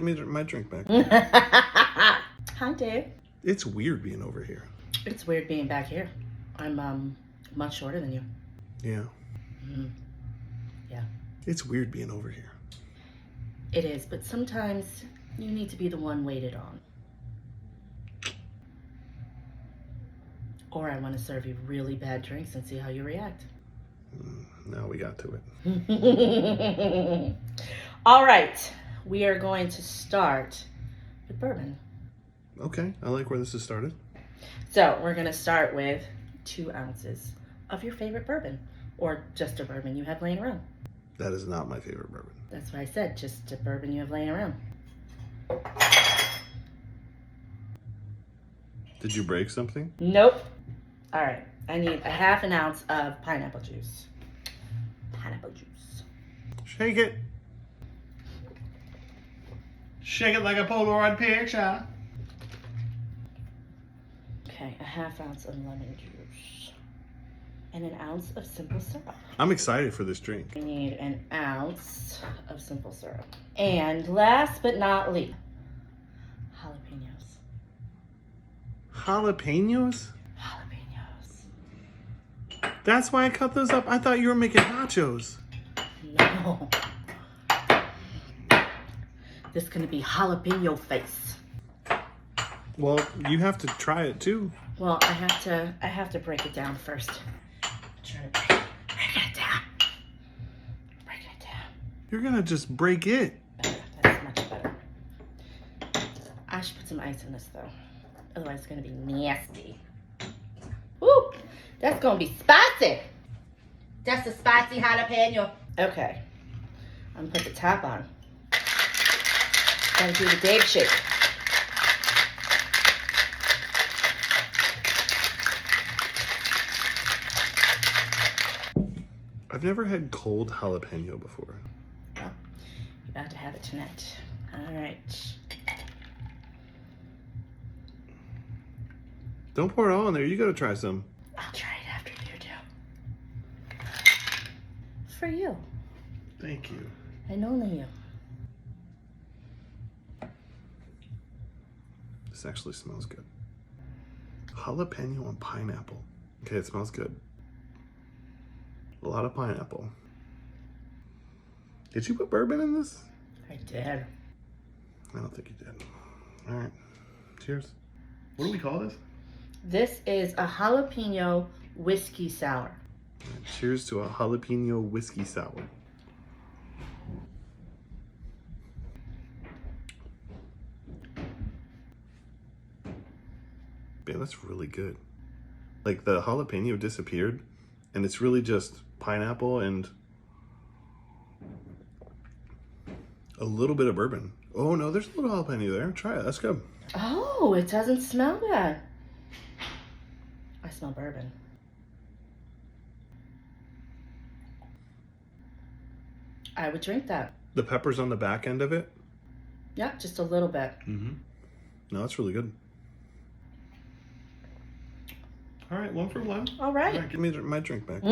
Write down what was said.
Give me my drink back. Hi, Dave. It's weird being over here. It's weird being back here. I'm much shorter than you. Yeah. Yeah. It's weird being over here. It is, but sometimes you need to be the one waited on. Or I want to serve you really bad drinks and see how you react. Now we got to it. All right. We are going to start with bourbon. Okay, I like where this has started. So we're going to start with 2 ounces of your favorite bourbon, or just a bourbon you have laying around. That is not my favorite bourbon. That's what I said, just a bourbon you have laying around. Did you break something? Nope. All right, I need a half an ounce of pineapple juice. Pineapple juice. Shake it. Shake it like a Polaroid picture. Okay, a half ounce of lemon juice. And an ounce of simple syrup. I'm excited for this drink. We need an ounce of simple syrup. And last but not least, jalapenos. Jalapenos? Jalapenos. That's why I cut those up. I thought you were making nachos. No. This is gonna be jalapeno face. Well, you have to try it too. Well, I have to break it down first. Breaking it down. Breaking it down. You're gonna just break it. That's much better. I should put some ice in this though. Otherwise it's gonna be nasty. Woo! That's gonna be spicy. That's a spicy jalapeno. Okay. I'm gonna put the top on. Gotta do the Dave shake. I've never had cold jalapeno before. Well, you're about to have it tonight. All right. Don't pour it all in there. You gotta try some. I'll try it after you do. For you. Thank you. And only you. This actually smells good. Jalapeno and pineapple. Okay, it smells good. A lot of pineapple. Did you put bourbon in this? I did. I don't think you did. All right. Cheers. What do we call this? This is a jalapeno whiskey sour. All right, cheers to a jalapeno whiskey sour. Man, that's really good. Like the jalapeno disappeared and it's really just pineapple and a little bit of bourbon. Oh no, there's a little jalapeno there. Try it, that's good. Oh, it doesn't smell bad. I smell bourbon. I would drink that. The pepper's on the back end of it. Yeah, just a little bit. Mm-hmm. No, that's really good. All right, 1 for 1. All right. All right, give me my drink back.